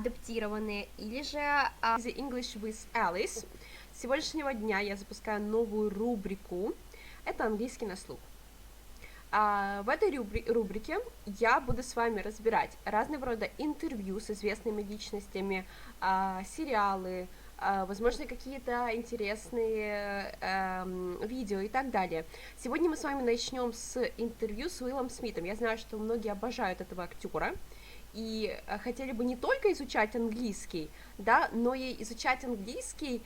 адаптированные, или же The English with Alice. С сегодняшнего дня я запускаю новую рубрику. Это английский на слух. В этой рубрике я буду с вами разбирать разного рода интервью с известными личностями, сериалы, возможно, какие-то интересные видео и так далее. Сегодня мы с вами начнем с интервью с Уиллом Смитом. Я знаю, что многие обожают этого актера и хотели бы не только изучать английский, да, но и изучать английский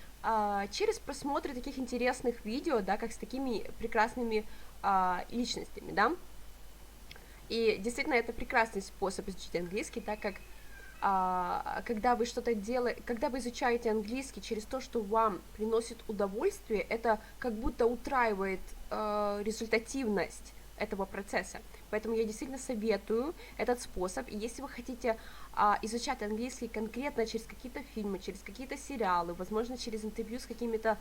через просмотр таких интересных видео, да, как с такими прекрасными личностями, да. И действительно это прекрасный способ изучить английский, так как когда вы что-то делаете, когда вы изучаете английский через то, что вам приносит удовольствие, это как будто утраивает результативность этого процесса. Поэтому я действительно советую этот способ. И если вы хотите изучать английский конкретно через какие-то фильмы, через какие-то сериалы, возможно, через интервью с какими-то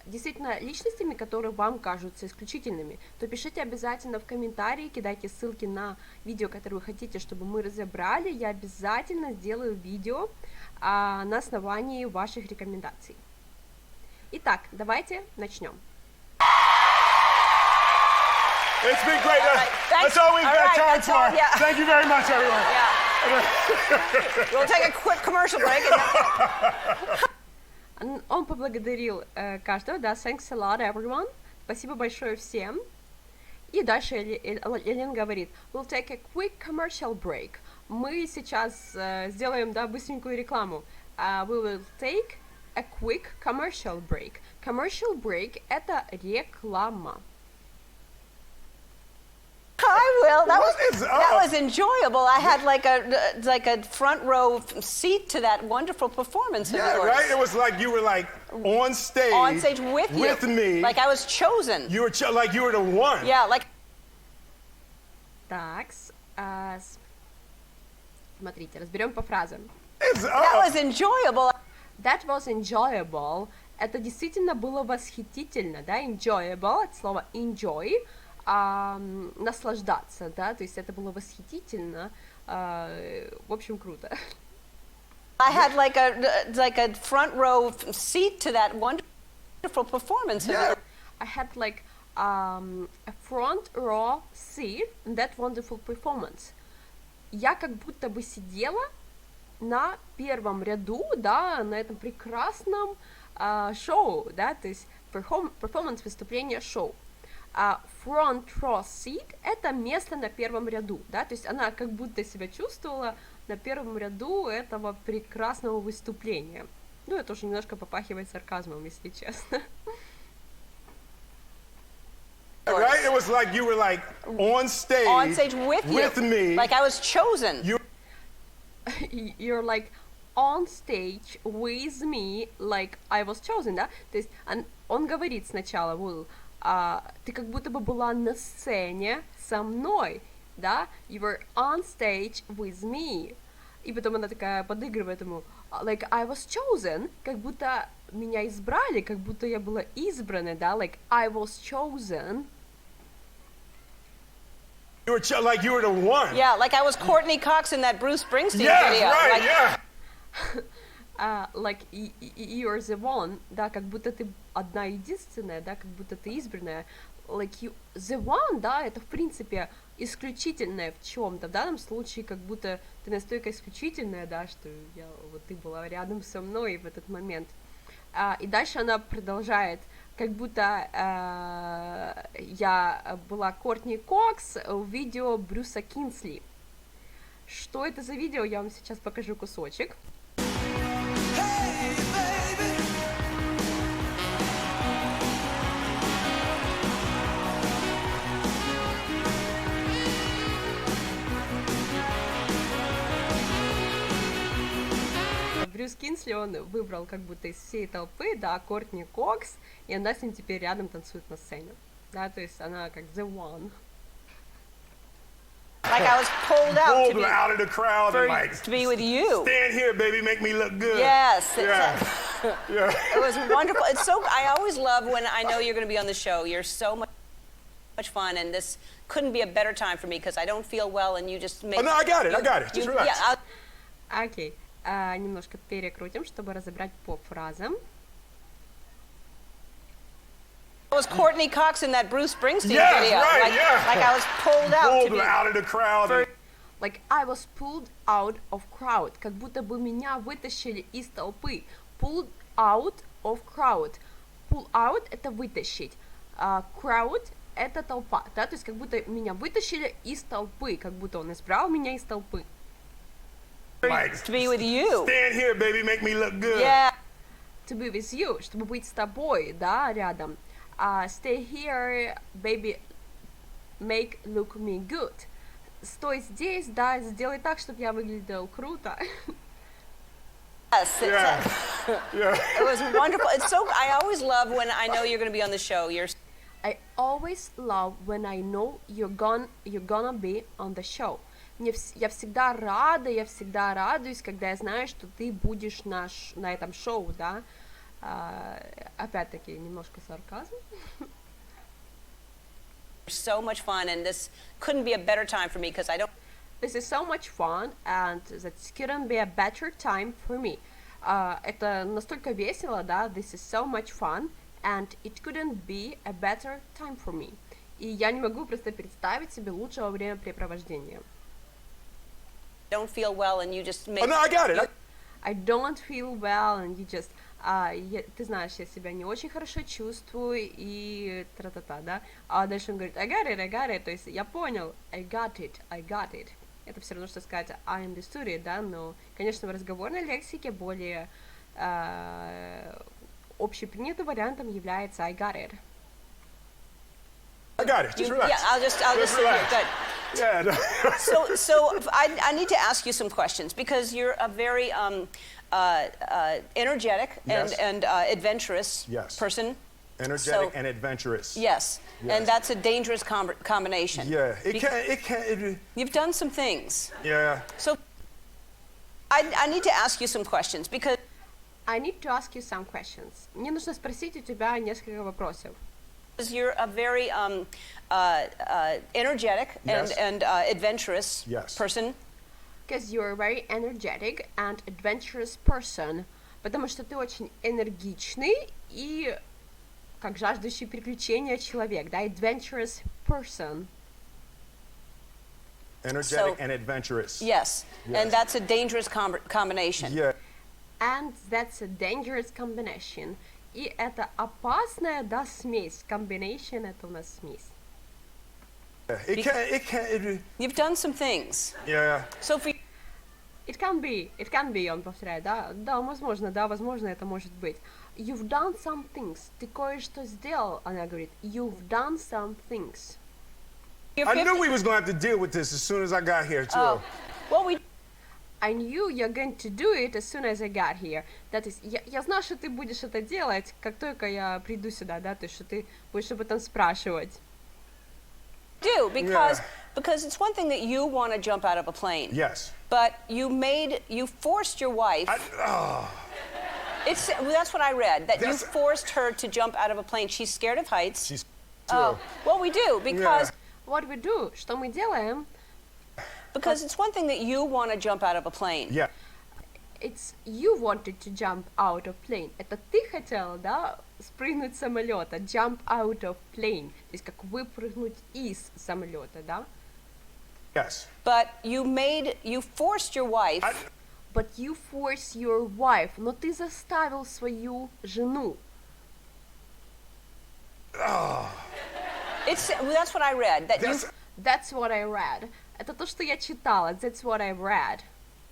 действительно личностями, которые вам кажутся исключительными, то пишите обязательно в комментарии, кидайте ссылки на видео, которые вы хотите, чтобы мы разобрали. Я обязательно сделаю видео на основании ваших рекомендаций. Итак, давайте начнем. It's been great. That's all we've got time for. Thank you very much, everyone. Yeah. We'll take a quick commercial break. Он поблагодарил каждого, да, thanks a lot, everyone. Спасибо большое всем. И дальше Елен говорит, we'll take a quick commercial break. Мы сейчас сделаем, да, быстренькую рекламу. We will take a quick commercial break. Commercial break — это реклама. I will. That was enjoyable. I had like a front row seat to that wonderful performance of yours. Right. It was like you were like on stage with me, like I was chosen. You were like you were the one. Yeah, like. Так, смотрите, разберем по фразам. That was enjoyable. That was enjoyable. Это действительно было восхитительно, да? Enjoyable от слова enjoy. Наслаждаться, да, то есть это было восхитительно, в общем, круто. I had like a front row seat to that wonderful performance of yours. I had like a front row seat in that wonderful performance. Я как будто бы сидела на первом ряду, да, на этом прекрасном шоу, да, то есть performance, выступление, шоу. Front row seat — это место на первом ряду, да, то есть она как будто себя чувствовала на первом ряду этого прекрасного выступления. Ну, это уже немножко попахивает сарказмом, если честно. Right? It was like you were like on stage with me, like I was chosen. You're like on stage with me, like I was chosen, да, то есть он говорит сначала, Will, ты как будто бы была на сцене со мной, да, you were on stage with me, и потом она такая подыгрывает ему, like I was chosen, как будто меня избрали, как будто я была избрана, да, like I was chosen. You were like you were the one. Yeah, like I was Courtney Cox in that Bruce Springsteen video. Right, like, yeah. Like you're the one, да, как будто ты одна единственная, да, как будто ты избранная. Like you, the one, да, это в принципе исключительное в чем-то. В данном случае, как будто ты настолько исключительная, да, что вот ты была рядом со мной в этот момент. И дальше она продолжает, как будто я была Кортни Кокс в видео Брюса Кинсли. Что это за видео? Я вам сейчас покажу кусочек. Брюс Кинсли, он выбрал как будто из всей толпы, да, Кортни Кокс, и она с ним теперь рядом танцует на сцене, да, то есть она как the one. Like I was pulled out out of the crowd and like to be with you. Stand here, baby, make me look good. Yes. Yeah. Yeah. It was wonderful. It's so. I always love when I know you're going to be on the show. You're so much fun, and this couldn't be a better time for me because I don't feel well, and you just make. Oh no, I got it. Just relax. Окей. Немножко перекрутим, чтобы разобрать по фразам. It was Courtney Cox in that Bruce Springsteen Yes, video. right, Like I was pulled out to be... out of the crowd. Like I was pulled out of crowd. Как будто бы меня вытащили из толпы. Pulled out of crowd. Pull out — это вытащить. Crowd — это толпа. Да? То есть как будто меня вытащили из толпы. Как будто он избрал меня из толпы. Like, To be with you. stand here, baby, make me look good. Yeah. To be with you, чтобы быть с тобой, да, рядом. Stay here, baby, make look me good. Стой здесь, да, сделай так, чтобы я выглядел круто. Yes. Yeah. It was wonderful. It's so... I always love when I know you're going to be on the show. I always love when I know you're gonna be on the show. Я всегда рада, я всегда радуюсь, когда я знаю, что ты будешь на этом шоу, да. Опять-таки, немножко сарказм. So much fun, and this couldn't be a better time for me because I don't... This is so much fun, and that couldn't be a better time for me. Это настолько весело, да. This is so much fun, and it couldn't be a better time for me. И я не могу просто представить себе лучшего времяпрепровождения. don't feel well and you just make... Oh, no, I got it. I don't feel well, and you just... ты знаешь, я себя не очень хорошо чувствую, и тра-та-та, да? А дальше он говорит, I got it, то есть я понял, I got it. Это все равно, что сказать I understood it, да? Но, конечно, в разговорной лексике более общепринятым вариантом является I got it. I got it. Just relax. Yeah, I'll just relax. good. Yeah. So I need to ask you some questions because you're a very energetic Yes. and adventurous Yes. person. Energetic and adventurous. Yes. And that's a dangerous combination. Yeah, it can. You've done some things. Yeah. So I need to ask you some questions because I need to ask you some questions. Мне нужно спросить у тебя несколько вопросов. you're a very energetic Yes. and adventurous Yes. person. Because you're a very energetic and adventurous person. Потому что ты очень энергичный и как жаждущий приключения человек, да, adventurous person. Energetic So- and adventurous. Yes. And that's a dangerous combination. Yeah. And that's a dangerous combination. И это опасная, да, смесь. Combination — это у нас смесь. It can. You've done some things. Yeah. So for It can be, он повторяет, да, возможно, это может быть. You've done some things, ты кое-что сделал, она говорит, you've done some things. I knew we was going to have to deal with this as soon as I got here too. Oh, well, I knew you're going to do it as soon as I got here. That is, я знаю, что ты будешь это делать, как только я приду сюда, да, то есть, что ты будешь об этом спрашивать. do because it's one thing that you want to jump out of a plane. Yes. But you forced your wife. That's what I read. That you forced her to jump out of a plane. She's scared of heights. She's Oh, well, we do because What we do, что мы делаем? because it's one thing that you want to jump out of a plane. Yeah. It's you wanted to jump out of plane. Это ты хотела, да, спрыгнуть с самолета. Jump out of plane. То есть как выпрыгнуть из самолета, да? Yes. But you forced your wife. But you force your wife. Но ты заставил свою жену. That's what I read. That's what I read. Это то, что я читала. That's what I read.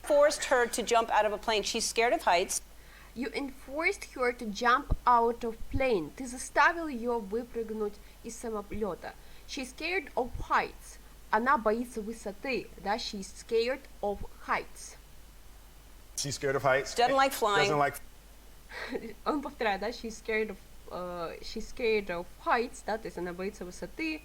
Forced her to jump out of a plane. She's scared of heights. You enforced her to jump out of plane. Ты заставил ее выпрыгнуть из самолета. She's scared of heights. Она боится высоты, да? She's scared of heights. She's scared of heights. Doesn't like flying. Doesn't like. Он повторяет, да? She's scared of heights, да? То есть она боится высоты.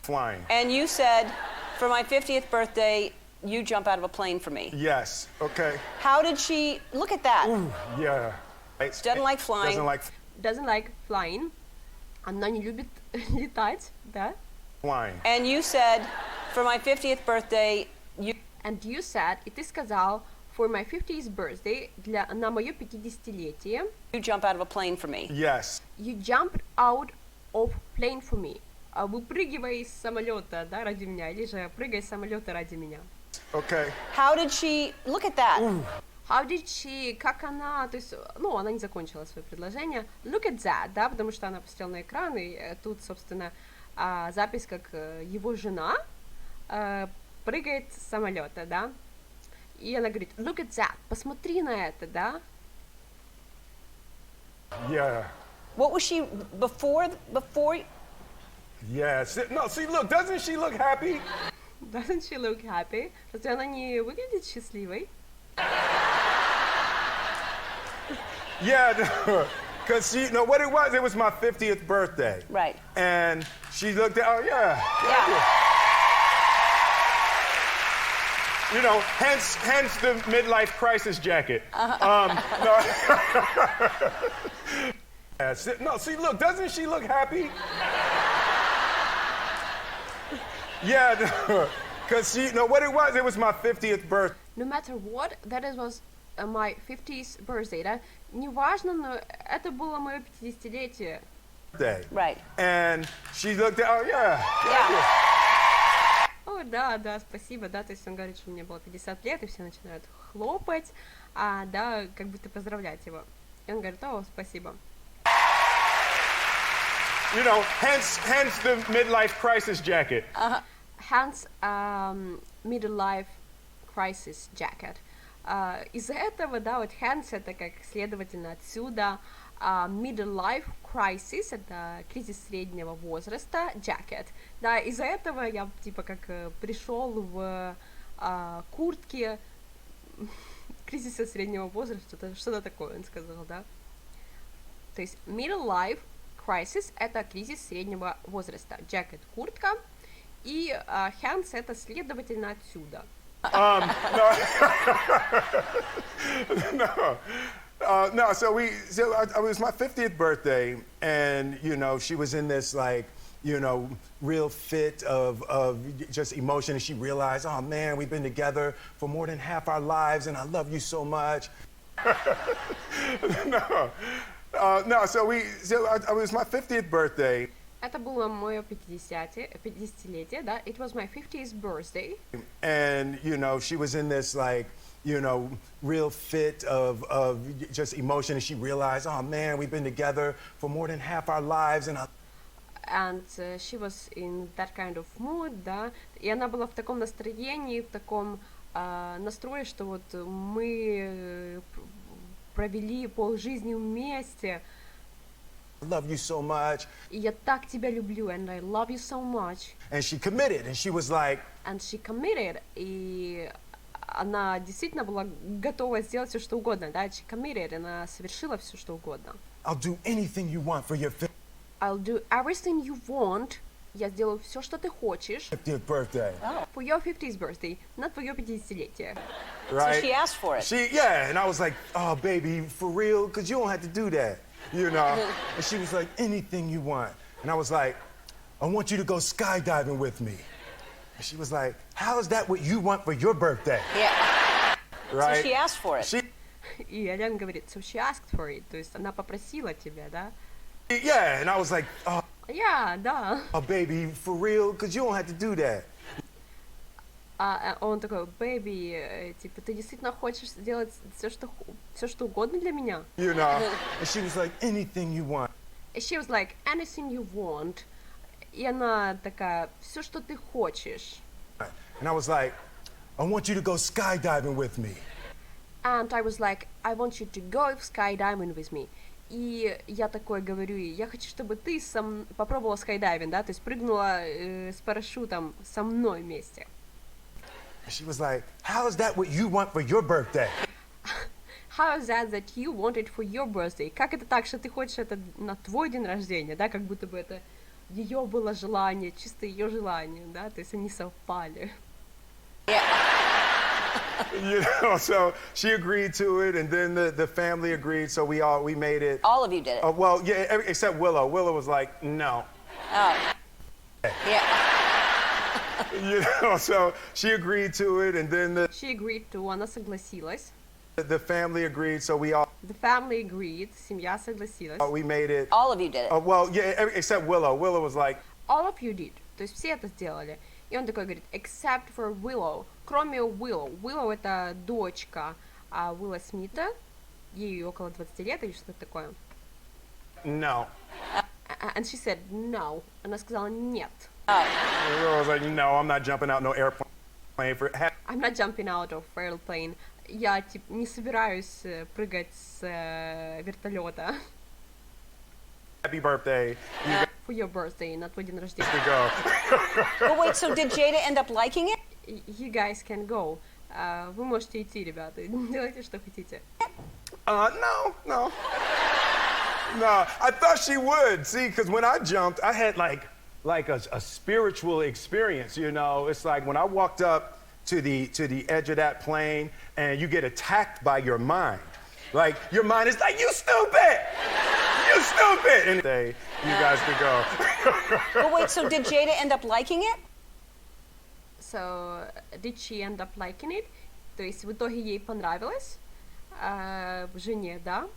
Flying. And you said, for my 50th birthday, you jump out of a plane for me. Yes. Okay. How did she look at that? Ooh, yeah. Heights. Doesn't like flying. Doesn't like Doesn't like flying. Она не любит летать, да? flying. And you said, for my 50th birthday, you And you said, и ты сказал, for my 50th birthday, на мое 50-летие. You jump out of a plane for me. Yes. You jumped out of plane for me. Выпрыгивай из самолета, да, ради меня, или же прыгай из самолета ради меня. Okay. How did she, look at that. How did she, как она, то есть, ну, она не закончила свое предложение. Look at that, да, потому что она посмотрела на экран, и тут, собственно, запись, как его жена прыгает с самолета, да. И она говорит, look at that, посмотри на это, да. Yeah. What was she before? Yeah. No, see, look, doesn't she look happy? Doesn't she look happy? Разве она не выглядит счастливой? Yeah, because she, no, what it was my 50th birthday. Right. And she looked at, oh, yeah. Yeah. You know, hence the midlife crisis jacket. No. Yeah, no, see, look, doesn't she look happy? Yeah, because she, no, what it was my 50th birthday. No matter what, that was my 50th birthday, да? Неважно, но это было мое 50-летие. Right. And she looked at, oh, yeah. Yeah. О, да, спасибо, да, то есть он говорит, что мне было 50 лет, и все начинают хлопать, да, как будто поздравлять его. И он говорит, о, спасибо. You know, hence the midlife crisis jacket. Hence, midlife crisis jacket. Из-за этого, да, вот hence это как следовательно отсюда, midlife crisis это кризис среднего возраста, jacket. Да, из-за этого я типа как пришел в куртке кризиса среднего возраста, что-то такое он сказал, да. То есть midlife crisis это кризис среднего возраста, jacket куртка, и hence это следовательно отсюда. No, so it was my 50th birthday, and, you know, she was in this, like, you know, real fit of just emotion, and she realized, oh, man, we've been together for more than half our lives, and I love you so much. No, so it was my 50th birthday. Это было мое 50-летие, да, it was my 50th birthday. And, you know, she was in this, like, you know, real fit of just emotion, and she realized, oh, man, we've been together for more than half our lives, and she was in that kind of mood, да, и она была в таком настроении, в таком настрое, что вот мы провели полжизни вместе. I love you so much. И я так тебя люблю, and I love you so much. And she committed, and she was like. And she committed, и она действительно была готова сделать все, что угодно, да, she committed, она совершила все, что угодно. I'll do anything you want for your 50th. I'll do everything you want. Я сделаю все, что ты хочешь. 50th birthday. Oh. For your 50th birthday, на твое 50-летие. Right? So she asked for it. Yeah, and I was like, oh, baby, for real? Because you don't have to do that, you know? And she was like, anything you want. And I was like, I want you to go skydiving with me. And she was like, how is that what you want for your birthday? Yeah. Right? So she asked for it. И Елен говорит, so she asked for it, то есть она попросила тебя, да? Yeah, and I was like, oh. Yeah, да. Oh, baby, for real? Because you don't have to do that. Он такой, baby, типа, ты действительно хочешь сделать все, что угодно для меня? You know? And she was like, anything you want. And she was like, anything you want. И она такая, все, что ты хочешь. And I was like, I want you to go skydiving with me. And I was like, I want you to go skydiving with me. И я такое говорю ей, я хочу, чтобы ты попробовала скайдайвинг, да, то есть прыгнула с парашютом со мной вместе. She was like, how is that what you want for your birthday? How is that you want it for your birthday? Как это так, что ты хочешь это на твой день рождения, да, как будто бы это ее было желание, чисто ее желание, да, то есть они совпали. You know, so she agreed to it, and then the family agreed, so we made it. All of you did it. Well, yeah, except Willow. Willow was like, no. Oh. Yeah. You know, so she agreed to it, and then She agreed to, она согласилась. the family agreed, so we all The family agreed, семья согласилась. we made it. All of you did it. Well, yeah, except Willow. Willow was like, All of you did. То есть все это сделали. И он такой говорит, except for Willow. Кроме Willow. Willow это дочка Уилла Смита. Ей около 20 лет или что-то такое. no. And she said no. Она сказала нет. Willow was like, no, I'm not jumping out no airplane for. I'm not jumping out of airplane. Я типа не собираюсь прыгать с вертолета. Happy birthday. You For your birthday, на твой день рождения. got to go. But wait, so did Jada end up liking it? You guys can go. Вы можете идти, ребята. Делайте, что хотите. No. No, I thought she would. See, because when I jumped, I had like a spiritual experience, you know. It's like when I walked up to the edge of that plane and you get attacked by your mind. Like, your mind is like, you stupid! You stupid! And you guys could go. But wait, so did Jada end up liking it? So, did she end up liking it? То есть в итоге ей понравилось. Жене, да.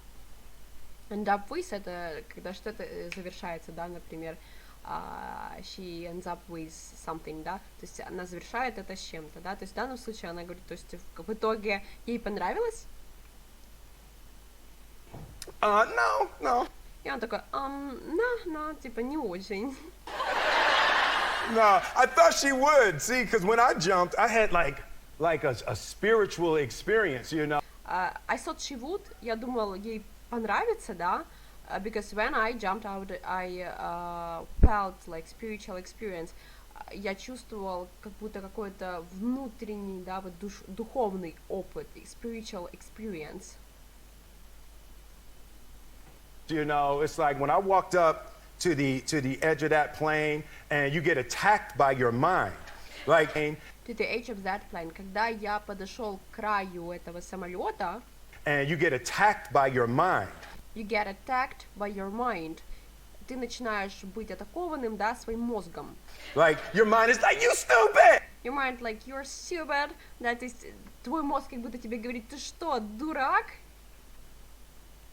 End up with это когда что-то завершается, да, например, she ends up with something, да, то есть она завершает это с чем-то, да, то есть в данном случае она говорит, то есть в итоге ей понравилось. No. И он такой, no, типа не очень. No, I thought she would. See, because when I jumped, I had like a spiritual experience, you know. I thought she would, я думал, ей понравится, да, because when I jumped out, I felt like spiritual experience. Я чувствовал как будто какой-то внутренний, да, вот духовный опыт, spiritual experience. You know, it's like when I walked up to the edge of that plane and you get attacked by your mind. Like, To the edge of that plane, когда я подошел к краю этого самолета, and you get attacked by your mind. you get attacked by your mind. Ты начинаешь быть атакованным, да, своим мозгом. Like, your mind is like, you stupid! Your mind like, you're stupid. Да, то есть твой мозг как будто тебе говорит, ты что, дурак?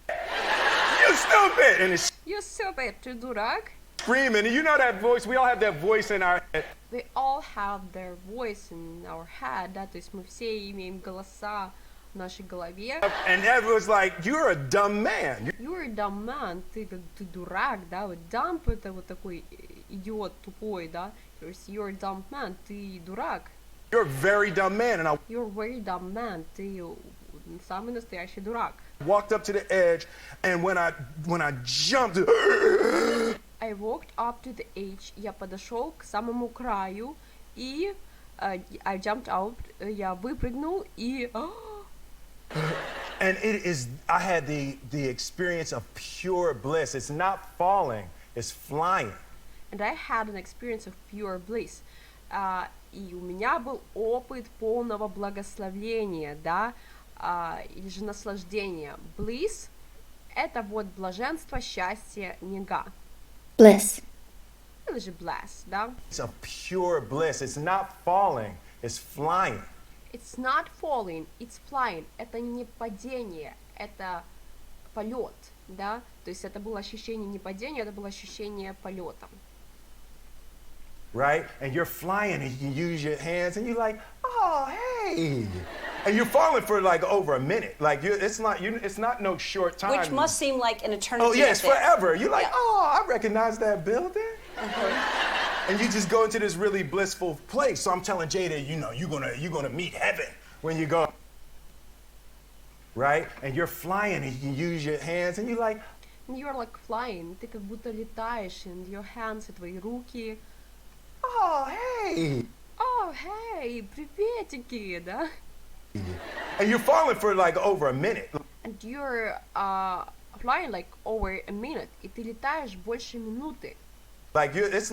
You stupid! And it's You stupid, ты дурак? screaming. And you know that voice, we all have that voice in our head. We all have their voice in our head, да, то есть мы все имеем голоса в нашей голове. And everyone's like, you're a dumb man. You're a dumb man, ты дурак, да, вот dumb это вот такой идиот тупой, да, то есть you're a dumb man, ты дурак. You're a very dumb man. And I You're a very dumb man, ты самый настоящий дурак. walked up to the edge, and when I jumped, I walked up to the edge, я подошел к самому краю, и I jumped out, я выпрыгнул, и and I had the experience of pure bliss. It's not falling, it's flying. and I had an experience of pure bliss. И у меня был опыт полного благословения, да, или же наслаждения. Bliss — это вот блаженство, счастье, нега. Bliss. Или же bless, да. It's a pure bliss. It's not falling, it's flying. It's not falling, it's flying. Это не падение, это полет, да. То есть это было ощущение не падения, это было ощущение полета. Right? And you're flying and you use your hands and you're like, oh, hey. And you're falling for like over a minute. Like it's not no short time. Which must seem like an eternity. Oh, yes, up there. forever. You're like, Yeah. oh, I recognize that building. And you just go into this really blissful place. So I'm telling Jada, you know, you're gonna meet heaven when you go. Right? And you're flying and you use your hands and you're like, And you're like flying, ты как будто летаешь, and your hands, и твои руки. oh, hey. О, hey, приветики, да? And you're falling for like over a minute. And you're flying like over a minute, и ты летаешь больше минуты. Like it's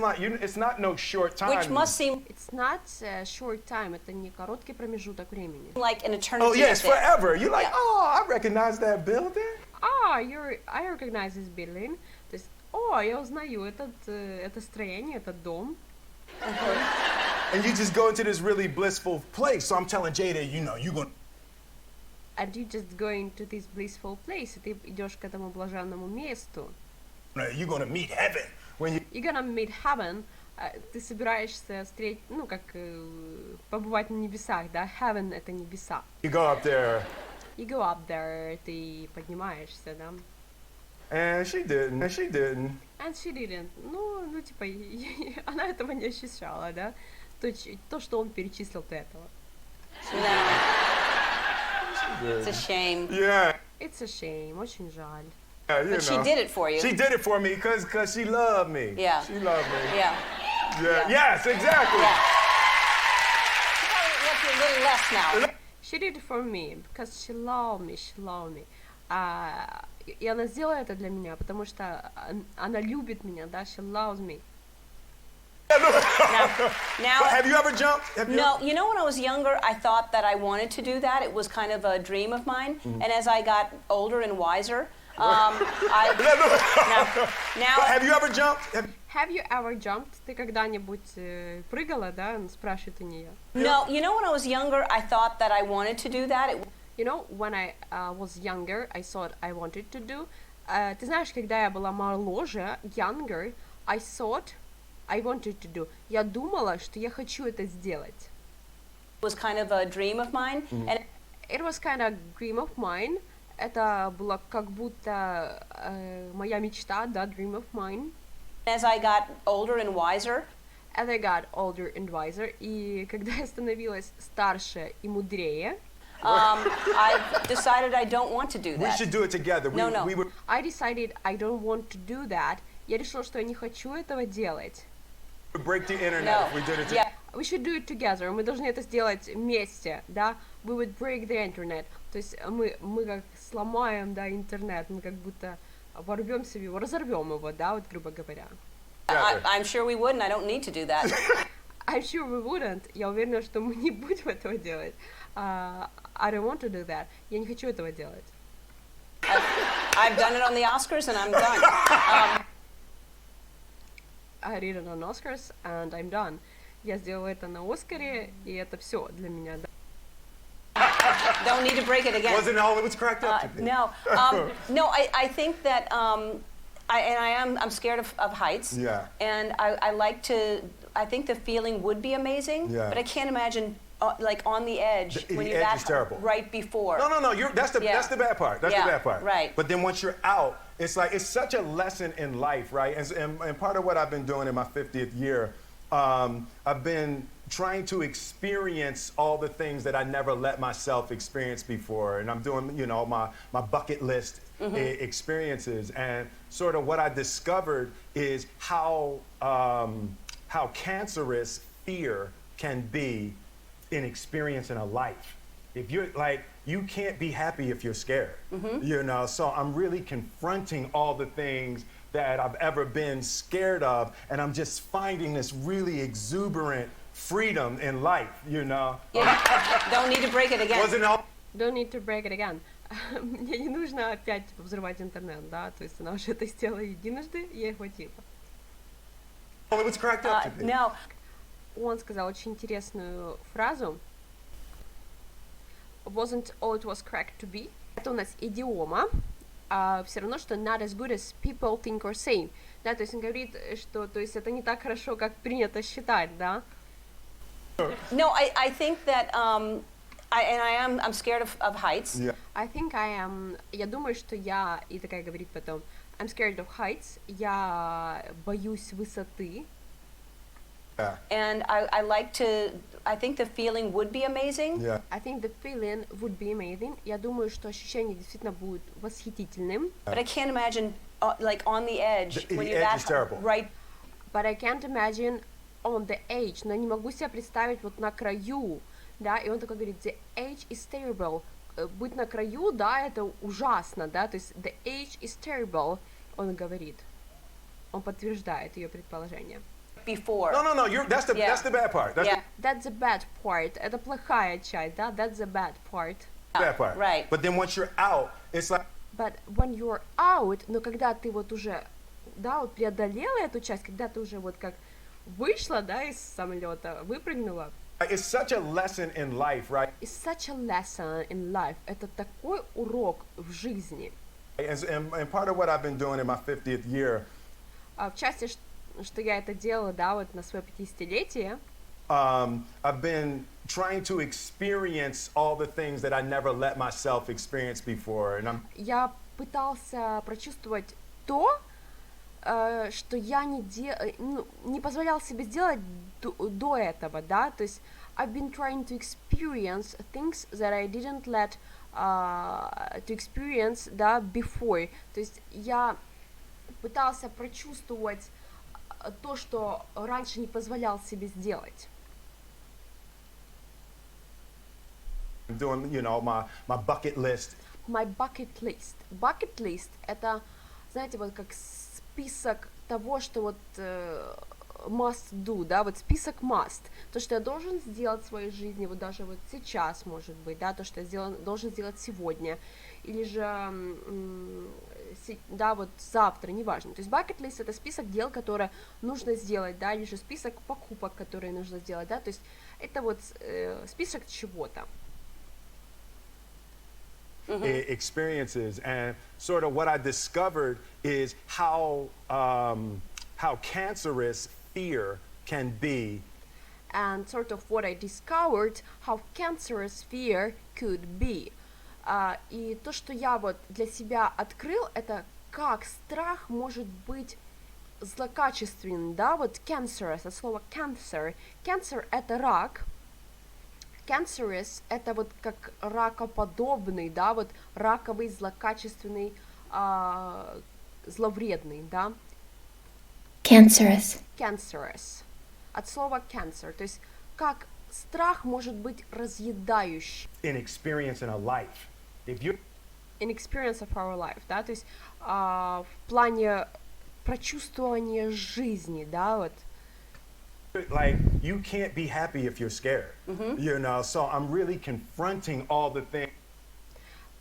not no short time. Which must seem It's not a short time, это не короткий промежуток времени. like an eternity. Oh, yes, up there. forever. You're like, Yeah. oh, I recognize that building. I recognize this building. То есть, я узнаю это строение, этот дом. And you just go into this really blissful place. So I'm telling Jada, you know, you're going And you just going to this blissful place, и ты идешь к этому блаженному месту. to meet heaven when you You're gonna meet heaven. Ты собираешься встретить, ну, как побывать на небесах, да? Heaven — это небеса. go up there. You go up there, ты поднимаешься, да? And she didn't. And she didn't. Ну, типа, она этого не ощущала, да? То, что он перечислил до этого. It's a shame. Yeah. It's a shame, очень жаль. But she did it for you. She did it for me because she loved me. Yeah. She loved me. Yeah. Yeah. Yes, exactly. Yeah. She probably loves you a little less now. She did it for me because she loved me, she loved me. И она сделала это для меня, потому что она любит меня, да? She loves me. Now, Have you ever jumped? no, you know, when I was younger, I thought that I wanted to do that. It was kind of a dream of mine. And as I got older and wiser, now, Have you ever jumped? Have you ever jumped? Ты когда-нибудь прыгала, да? Он спрашивает у нее. no, you know, when I was younger, I thought that I wanted to do that. You know, when I was younger, I thought I wanted to do. Ты знаешь, когда я была моложе, younger, I thought I wanted to do. Я думала, что я хочу это сделать. It was kind of a dream of mine. And It was kind of dream of mine. Это было как будто моя мечта, да, dream of mine. as I got older and wiser, As I got older and wiser, и когда я становилась старше и мудрее, I decided I don't want to do We that. should do it together. No. We were I decided I don't want to do that. Я решила, что я не хочу этого делать. break the internet No. if we did it together. Yeah. We should do it together. Мы должны это сделать вместе, да? We would break the internet. То есть мы как сломаем, да, интернет, мы как будто ворвем себе его, разорвем его, да, вот грубо говоря. I'm sure we would, and I don't need to do that. I'm sure we wouldn't. Я уверена, что мы не будем этого делать. I don't want to do that. Я не хочу этого делать. I've done it on the Oscars, and I'm done. I did it on Oscars, and I'm done. Я сделала это на Оскаре, и это все для меня, да. Don't need to break it again. Wasn't all it was cracked up to be. No, I think that I'm scared of heights. Yeah. And I like to. I think the feeling would be amazing. Yeah. But I can't imagine like on the edge The when you're edge that is terrible. right before. No. That's the bad part. That's Yeah, the bad part. right. But then once you're out, it's like it's such a lesson in life, right? And part of what I've been doing in my 50th year, I've been trying to experience all the things that I never let myself experience before, and I'm doing, you know, my bucket list experiences, and sort of what I discovered is how cancerous fear can be in experiencing a life. If you're like, you can't be happy if you're scared, you know. So I'm really confronting all the things that I've ever been scared of, and I'm just finding this really exuberant freedom in life, you know. Yeah, don't need to break it again. Wasn't all Don't need to break it again. Мне не нужно опять типа, взрывать интернет, да, то есть она уже это сделала единожды, ей хватило. it was cracked up to be. No, Он сказал очень интересную фразу. Wasn't all it was cracked to be. Это у нас идиома. Все равно, что not as good as people think or say. Да, то есть он говорит, что то есть это не так хорошо, как принято считать, да. no, I think that I'm scared of heights. Yeah. I think I am. Я думаю, что я, и такая говорит потом, I'm scared of heights. Я боюсь высоты. Yeah. And I like to. I think the feeling would be amazing. Yeah. I think the feeling would be amazing. Я думаю, что ощущение действительно будет восхитительным. But I can't imagine like on the edge The when you're edge that is terrible. right. But I can't imagine on the edge. Но не могу себе представить вот на краю, да. И он такой говорит, the edge is terrible. Быть на краю, да, это ужасно, да. То есть the edge is terrible. Он говорит. Он подтверждает ее предположение. Before. No. That's the Yeah. bad part. That's Yeah. That's the bad part. Это плохая часть, да. That's the bad part. the bad part. Right. But then once you're out, it's like But when you're out, но когда ты вот уже, да, вот преодолела эту часть, когда ты уже вот как вышла, да, из самолета, выпрыгнула. It's such a lesson in life, right? It's such a lesson in life. Это такой урок в жизни. And part of what I've been doing in my 50th year, В части, что я это делала, да, вот на свое 50-летие, I've been trying to experience all the things that I never let myself experience before. And я пытался прочувствовать то, что я не позволял себе сделать до этого, да, то есть I've been trying to experience things that I didn't let to experience, да, before, то есть я пытался прочувствовать то, что раньше не позволял себе сделать. I'm doing, you know, my bucket list. My bucket list. Bucket list — это, знаете, вот как список того, что вот must do, да, вот список must, то, что я должен сделать в своей жизни, вот даже вот сейчас, может быть, да, то, что я должен сделать сегодня, или же, да, вот завтра, неважно. То есть bucket list — это список дел, которые нужно сделать, да, или же список покупок, которые нужно сделать, да, то есть это вот список чего-то. Experiences, and sort of what I discovered is how cancerous fear can be. And sort of what I discovered, how cancerous fear could be. И то, что я вот для себя открыл, это как страх может быть злокачественным, да, вот cancerous, от слова cancer. Cancer — это рак. Cancerous — это вот как ракоподобный, да, вот раковый, злокачественный, зловредный, да. Cancerous. Cancerous. От слова cancer, то есть как страх может быть разъедающий. In experience in a life. If you In experience of our life, да, то есть в плане прочувствования жизни, да, вот. like you can't be happy if you're scared. You know, so I'm really confronting all the things.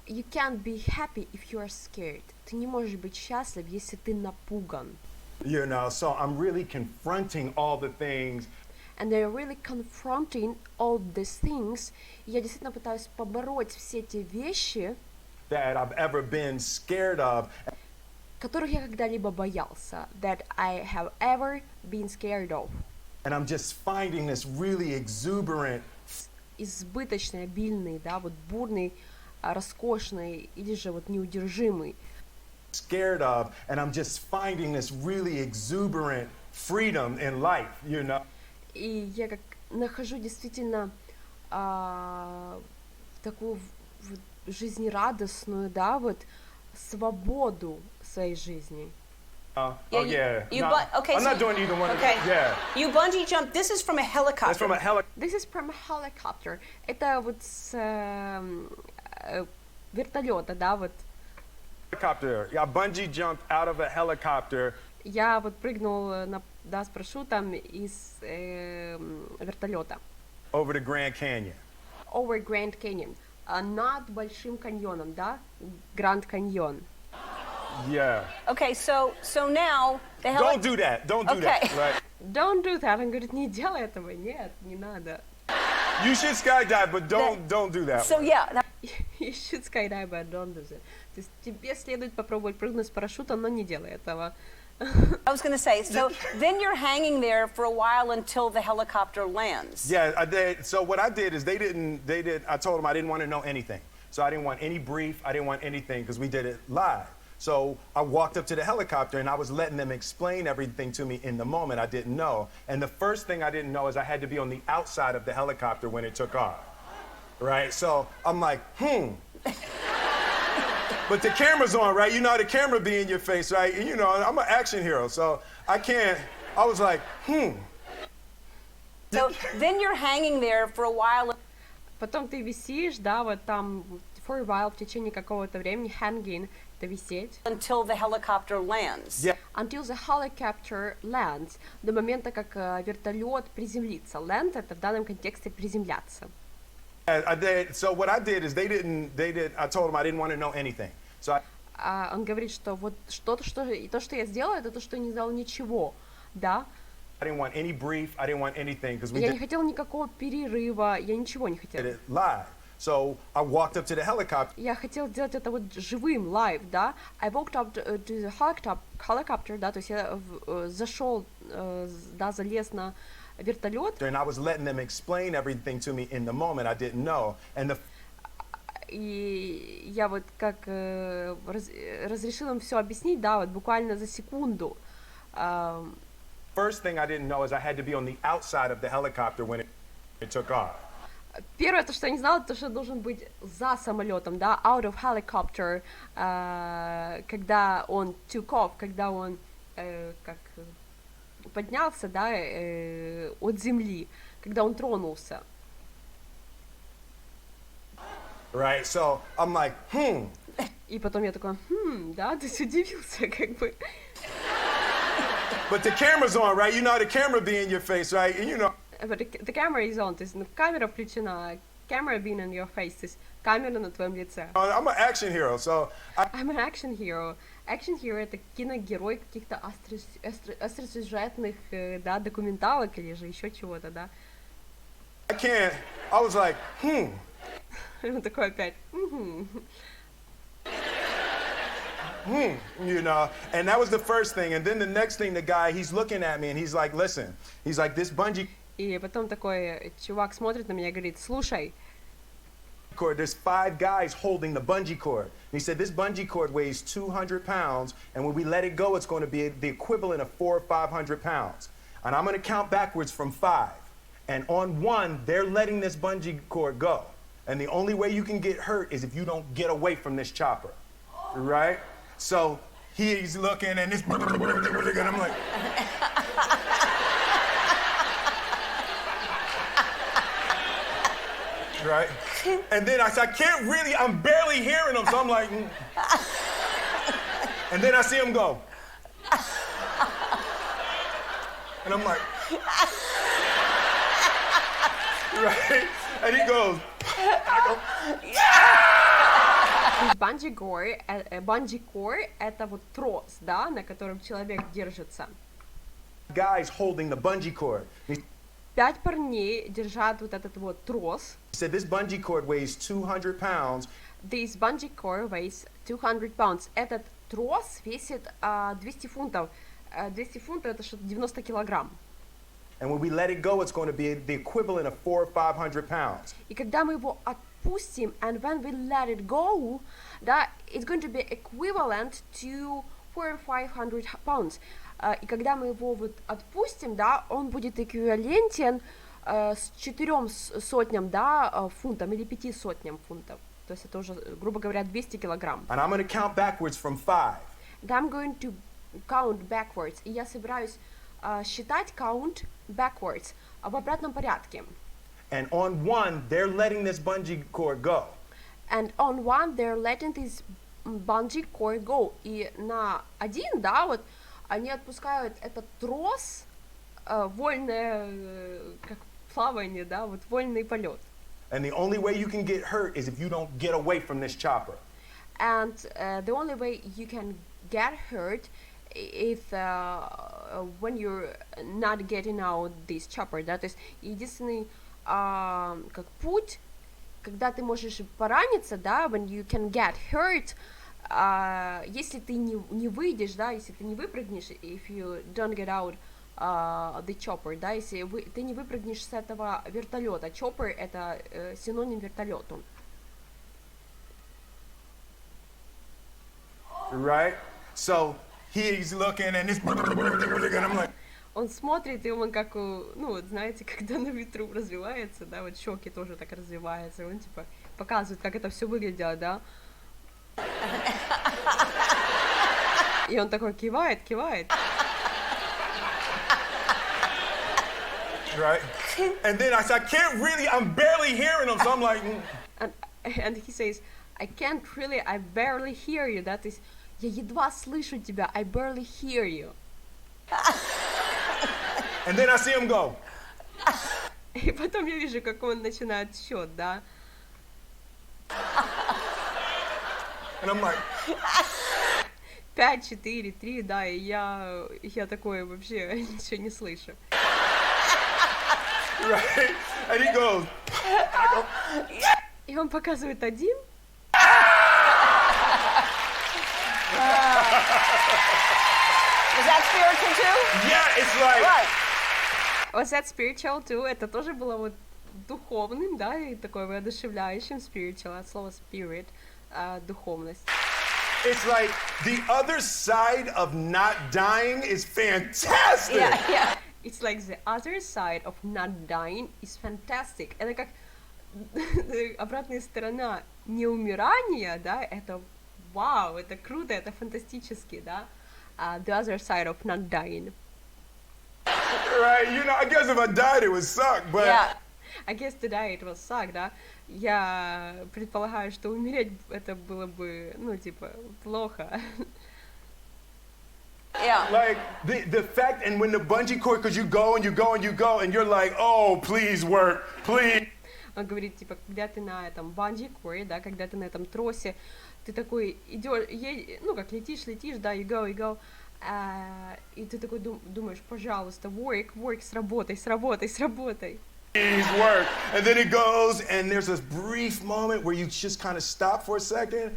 You can't be happy if you are scared. Ты не можешь быть счастлив, если ты напуган. You know, so I'm really confronting all the things. And they're really confronting all these things. И я действительно пытаюсь побороть все те вещи, That I've ever been scared of. которых я когда-либо боялся. That I have ever been scared of. And I'm just finding this really exuberant, Избыточный, обильный, да, вот бурный, роскошный или же вот неудержимый. scared of, and I'm just finding this really exuberant freedom in life, you know. И я как нахожу действительно такую жизнерадостную, да, вот свободу своей жизни. Okay, I'm not doing either one. Okay. Yeah. You bungee jump. This is from a helicopter. That's from a This is from a helicopter. Это вот с вертолета, да, вот. helicopter. I bungee jumped out of a helicopter. Я вот прыгнул да, с парашютом из вертолета. Over the Grand Canyon. Over Grand Canyon. Над Большим каньоном, да? Гранд каньон. Yeah. Okay, so now the Don't do that. Don't do that. Okay. Right. Don't do that. Он говорит, не делай этого. Нет, не надо. You should skydive, but don't do that. So yeah, You should skydive, but don't do that. То есть тебе следует попробовать прыгнуть с парашютом, но не делай этого. I was going to say. So then you're hanging there for a while until the helicopter lands. Yeah, I did. So what I did is I told them I didn't want to know anything. So I didn't want any brief. I didn't want anything because we did it live. So I walked up to the helicopter and I was letting them explain everything to me in the moment. I didn't know. And the first thing I didn't know is I had to be on the outside of the helicopter when it took off. Right? So I'm like, But the camera's on, right? You know how the camera be in your face, right? And you know, I'm an action hero, so I was like, So then you're hanging there for a while. Потом ты висишь, да, вот там for a while, в течение какого-то времени, hanging, это висеть. Until the helicopter lands. Yeah. Until the helicopter lands, до момента, как вертолет приземлится. Land — это в данном контексте приземляться. I did. So what I did is I told them I didn't want to know anything. So Он говорит, что вот то, что я сделала, это то, что я не знала ничего, да. I didn't want any brief. I didn't want anything because we Я не did хотела никакого перерыва, я ничего не хотела. it live. So I walked up to the helicopter. Я хотела сделать это вот живым, live, да. I walked up to the helicopter, да, то есть я зашел, да, залез на вертолет. And I was letting them explain everything to me in the moment. I didn't know. And the И я вот как разрешила им все объяснить, да, вот буквально за секунду. first thing I didn't know is I had to be on the outside of the helicopter when it took off. Первое, то, что я не знала, то, что я должен быть за самолетом, да, out of helicopter, когда он took off, когда он как поднялся, да, от земли, когда он тронулся. Right? So I'm like, И потом я такой, да, ты удивился, как бы. But the camera's on, right? You know how the camera be in your face, right? And you know. But the camera is on, то есть камера включена, camera being in your face, то есть камера на твоем лице. I'm an action hero, so I'm an action hero. Action hero — это киногерой каких-то остросюжетных, да, документалок или же еще чего-то, да. I can't. I was like, Он такой опять, you know, and that was the first thing. And then the next thing, the guy, he's looking at me and he's like, listen, he's like, this bungee И потом такой чувак смотрит на меня и говорит, слушай, cord, there's 5 guys holding the bungee cord. And he said, this bungee cord weighs 200 pounds, and when we let it go, it's going to be the equivalent of 400 or 500 pounds. And I'm going to count backwards from 5. And on 1, they're letting this bungee cord go. And the only way you can get hurt is if you don't get away from this chopper, right? So he's looking, and this, and I'm like, right? And then I can't really, I'm barely hearing him, so I'm like, And then I see him go. And I'm like, right? And he goes, Bungee cord — это вот трос, да, на котором человек держится. guys holding the bungee cord. He 5 парней держат вот этот вот трос. said, this bungee cord weighs 200 pounds. This bungee cord weighs 200 pounds. Этот трос весит 200 фунтов. 200 фунтов — это что-то 90 килограмм. And when we let it go, it's going to be the equivalent of 400 or 500 pounds. И когда мы его отпустим, and when we let it go, да, it's going to be equivalent to 400 or 500 pounds. И когда мы его вот отпустим, да, он будет эквивалентен с 400, да, фунтам или 500 фунтов. То есть это уже, грубо говоря, 200 килограмм. And I'm going to count backwards from 5. And I'm going to count backwards. И я собираюсь считать count backwards в обратном порядке. And on 1, they're letting this bungee cord go. And on 1, they're letting this bungee cord go. И на 1, да, вот, они отпускают этот трос, вольное, как плавание, да, вот вольный полет. And the only way you can get hurt is if you don't get away from this chopper. And the only way you can get hurt is when you're not getting out this chopper, да, то есть единственный как путь, когда ты можешь пораниться, да, when you can get hurt, если ты не выйдешь, да, если ты не выпрыгнешь, if you don't get out the chopper, да, если ты не выпрыгнешь с этого вертолета. Chopper — это синоним вертолету. Right? So he's looking and this, and I'm like, Он смотрит, и он как, ну, вот знаете, когда на ветру развивается, да, вот щеки тоже так развиваются, и он, типа, показывает, как это все выглядело, да. И он такой кивает. right? And then I can't really, I'm barely hearing him, so I'm like, And he says, I barely hear you, да, то есть я едва слышу тебя, I barely hear you. And then I see him go. И потом я вижу, как он начинает счет, да. And I'm like, 5, 4, 3, да, и я такой вообще ничего не слышу. right? And he goes, И он показывает один. Was that spiritual too? yeah, it's like, Right. Was that spiritual too? Это тоже было вот духовным, да, и такой воодушевляющим spiritual, от слова spirit, духовность. it's like the other side of not dying is fantastic. Yeah. It's like the other side of not dying is fantastic. Это как обратная сторона неумирания, да, это вау, это круто, это фантастически, да. The other side of not dying. Right? You know, I guess if I died, it would suck, but Yeah. I guess to die it will suck, да. Я предполагаю, что умереть это было бы, ну, типа, плохо. Yeah. like the fact, and when the bungee cord, because you go and you go and you go, and you're like, oh, please work, please. Он говорит, типа, когда ты на этом bungee cord, да, когда ты на этом тросе, ты такой идешь, ну, как летишь, да, you go, и ты такой думаешь, пожалуйста, work, сработай. Please work. And then it goes, and there's this brief moment where you just kind of stop for a second.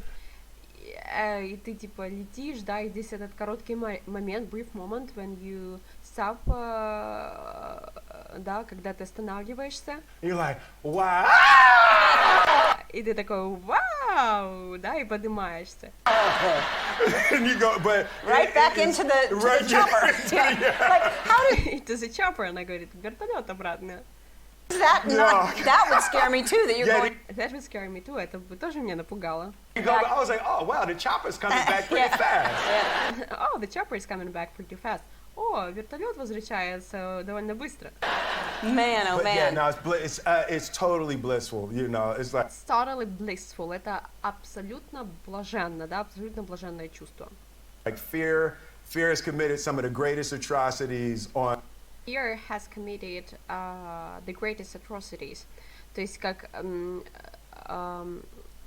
И ты, типа, летишь, да, и здесь этот короткий момент, brief moment, when you stop, да, когда ты останавливаешься. You're like, wow. И ты такой, вау, да, и поднимаешься. And you go, but Right back into the right, chopper. yeah. Like, how did To the chopper, она говорит, вертолет обратно. that not? That would scare me too. That you're Yeah, going. That would scare me too, это бы тоже меня напугало. You go, I was like, oh wow, the chopper's coming back pretty fast. Oh, the chopper is coming back pretty fast. О, вертолет возвращается довольно быстро. Man, oh But yeah, man. no, it's totally blissful. You know, it's like It's totally blissful. Это абсолютно блаженно, да, абсолютно блаженное чувство. fear has committed some of the greatest atrocities on. Fear has committed the greatest atrocities. То есть как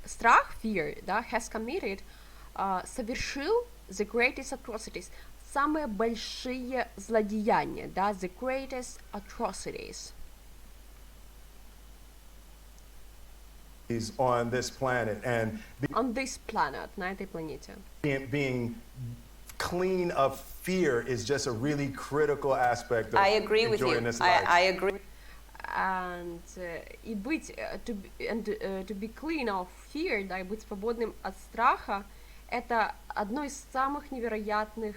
страх, fear, да, has committed, совершил the greatest atrocities, самые большие злодеяния, да, the greatest atrocities. Is on this planet, and On this planet, на этой планете. being clean of fear is just a really critical aspect of I agree with enjoying you. this life. I agree. And и быть, to be clean of fear, да, и быть свободным от страха, это одно из самых невероятных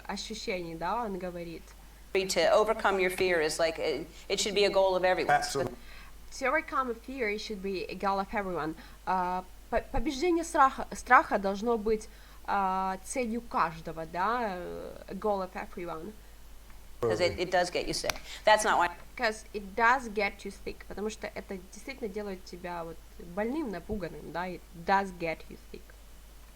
ощущений, да, он говорит. To overcome your fear is like it should be a goal of everyone. Absolutely. To overcome fear should be a goal of everyone. Побеждение страха должно быть целью каждого, да, a goal of everyone. Because it does get you sick. That's not why. Because it does get you sick, потому что это действительно делает тебя вот больным, напуганным, да, it does get you sick.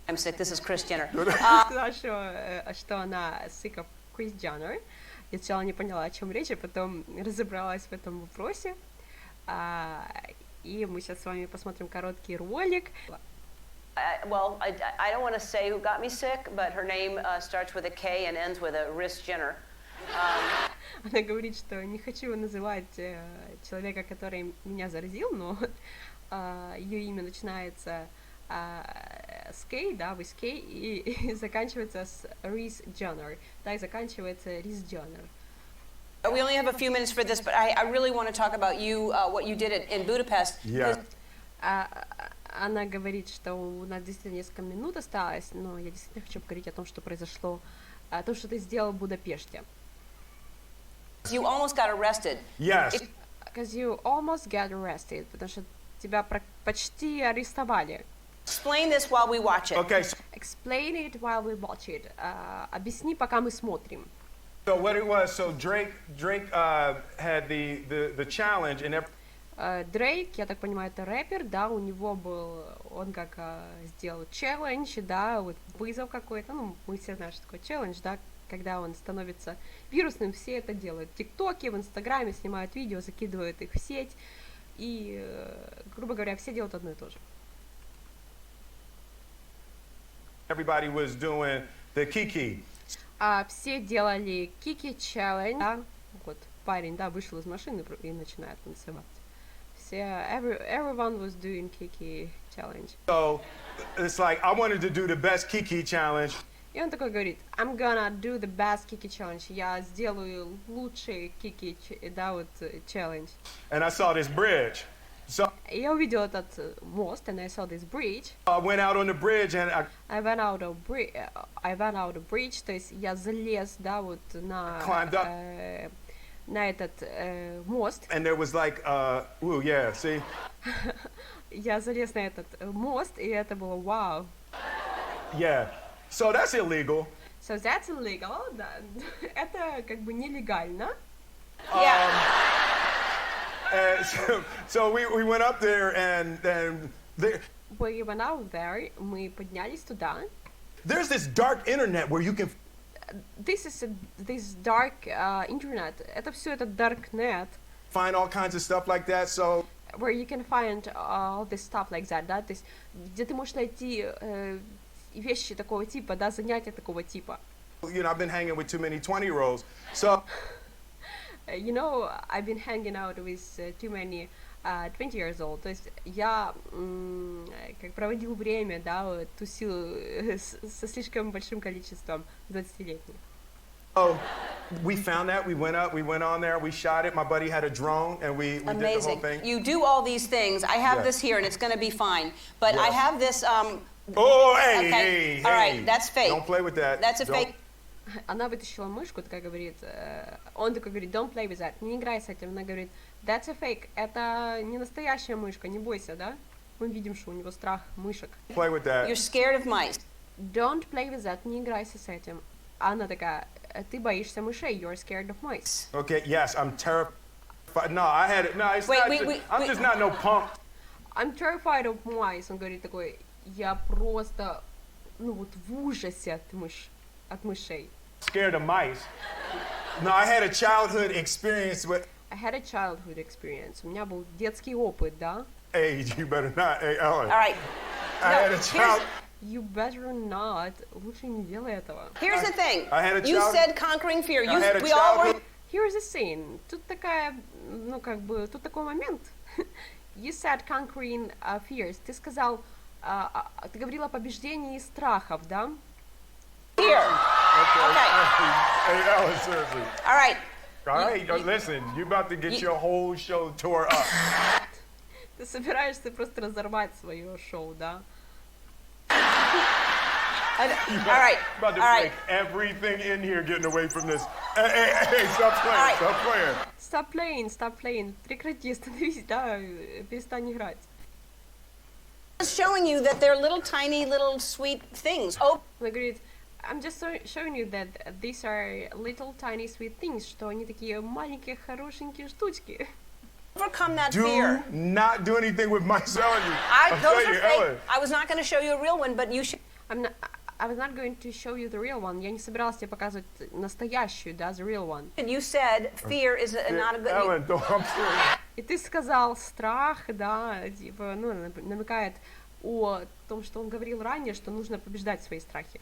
I'm sick. This is Kris Jenner. Сказала, что она sick of Kris Jenner. Я сначала не поняла, о чем речь, а потом разобралась в этом вопросе. И мы сейчас с вами посмотрим короткий ролик. Well, I don't want to say who got me sick, but her name starts with a K and ends with a Kris Jenner. Она говорит, что не хочу называть человека, который меня заразил, но ее имя начинается с K, да, with K, и заканчивается с Kris Jenner, да, и заканчивается Kris Jenner. We only have a few minutes for this, but I really want to talk about you, what you did in Budapest. Yeah. Она говорит, что у нас действительно несколько минут осталось, но я действительно хочу поговорить о том, что произошло, о том, что ты сделал в Будапеште. You almost got arrested. Yes. Because you almost got arrested, потому что тебя почти арестовали. Explain this while we watch it. Okay. So, Explain it while we watch it. Объясни, пока мы смотрим. so what it was? So Drake had the challenge, and Дрейк, я так понимаю, это рэпер, да, у него был, он как сделал челлендж, да, вот вызов какой-то, ну, мы все знаем, что такое челлендж, да, когда он становится вирусным, все это делают. В ТикТоке, в Инстаграме снимают видео, закидывают их в сеть, и, грубо говоря, все делают одно и то же. everybody was doing the kiki. Все делали кики челлендж, да, вот, парень, да, вышел из машины и начинает танцевать. Everyone was doing Kiki challenge. So it's like I wanted to do the best Kiki challenge. И он такой говорит, I'm gonna do the best Kiki challenge. Я сделаю лучший Kiki, да, вот, challenge. And I saw this bridge. So И я увидел этот мост, and I saw this bridge. I went out on the bridge and I went out of bridge, то есть я залез, да, вот Climbed up. На этот мост. and there was like ooh, yeah, see? Я залез на этот мост, и это было вау. Yeah. So that's illegal. So that's illegal, да. Это как бы нелегально. Yeah. And so we went up there and there, We went out there, мы поднялись туда. there's this dark internet where you can This dark internet, это все это darknet, find all kinds of stuff like that. So where you can find all this stuff like that, да, то есть где ты можешь найти вещи такого типа, да, занятия такого типа. you know, I've been hanging with too many 20-year-olds. So You know, I've been hanging out with too many 20 years old. То есть я как проводил время, да, вот, тусил со слишком большим количеством 20-летних. oh, we found that. We went up. We went on there. We shot it. My buddy had a drone, and we did the whole Amazing. thing. You do all these things. I have Yeah. this here, and it's going to be fine. But I Yes. have this. Oh, hey, Okay. hey, All right, hey. that's fake. Don't play with that. That's a Don't- fake. Она вытащила мышку, такая говорит, он такой говорит, don't play with that, не играй с этим. Она говорит, that's a fake, это не настоящая мышка, не бойся, да? Мы видим, что у него страх мышек. Play with that. You're scared of mice. Don't play with that, не играйся с этим. Она такая, ты боишься мышей, you're scared of mice. Okay. Yes, I'm terrified. No, I had it. No, it's Wait, not. wait, I'm wait. just not no punk. I'm terrified of mice. Он говорит такой, я просто, ну вот в ужасе от мышей. Scared of mice. No, I had a childhood experience with. I had a childhood experience. У меня был детский опыт, да? Hey, you better not. Hey, Ellen. All right. I No, had a child. You better not. Лучше не делай этого. Here's the thing. I had a You child- said conquering fear. I had a We all were. childhood. Here's the scene. Тут такая, ну как бы, тут такой момент. You said conquering fears. Ты сказал, ты говорила о побеждении страхов, да? Here. Okay. Hey, Ellen, seriously. All right. All right, listen, you about to get your whole show tore up. Ты собираешься просто разорвать свое шоу, да? All right. About to All break right. everything in here getting away from this. Hey, stop playing, All right. stop playing. Stop playing. Прекрати, остановись, да? Перестань играть. Just showing you that they're little tiny little sweet things. Oh, Она говорит, I'm just showing you that these are little tiny sweet things, что они такие маленькие хорошенькие штучки. overcome that Do fear. not do anything with my salary. Those telling are you, fake. Ellen. I was not going to show you a real one, but you should. I was not going to show you the real one. Я не собиралась тебе показывать настоящую, да, the real one. You said fear is not a good. Ellen, don't, I'm serious. И ты сказал страх, да, типа, ну, намекает о том, что он говорил ранее, что нужно побеждать свои страхи.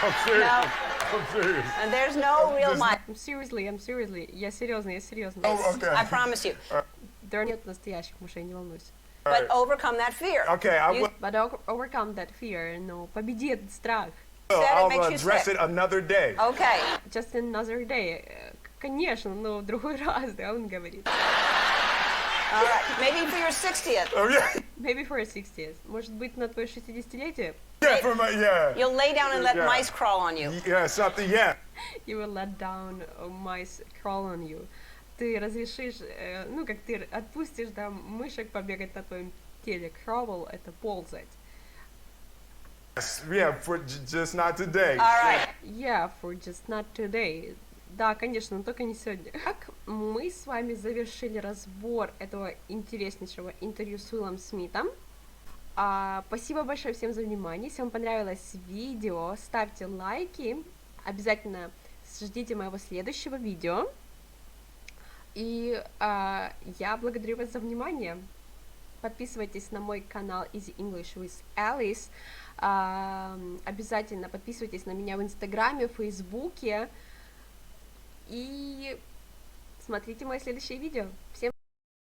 I'm serious. No. I'm serious. And there's no real Just- mind. I'm seriously. Я серьезно. Oh, okay. I promise you. There нет настоящих мышей, не волнуйся. But overcome that fear. Okay, I will. But overcome that fear, no, победи этот страх. Said it I'll makes you address sick. it another day. Okay. Just another day. Конечно, но в другой раз, да, он говорит. All right. Maybe for your 60th, Oh yeah, Maybe for a 60th. Может быть, на твое 60-летие yeah, for my yeah, you'll lay down and let Yeah. mice crawl on you. yeah, something, yeah. you will let down mice crawl on you. Ты разрешишь, ну, как ты отпустишь, да, мышек побегать на твоем теле. Crawl — это ползать. Yeah, for just not today. All right. Yeah, for just not today. Да, конечно, но только не сегодня. Так, мы с вами завершили разбор этого интереснейшего интервью с Уиллом Смитом. Спасибо большое всем за внимание. Если вам понравилось видео, ставьте лайки. Обязательно ждите моего следующего видео. И я благодарю вас за внимание. Подписывайтесь на мой канал Easy English with Alice. Обязательно подписывайтесь на меня в Инстаграме, в Фейсбуке. И смотрите мои следующие видео. Всем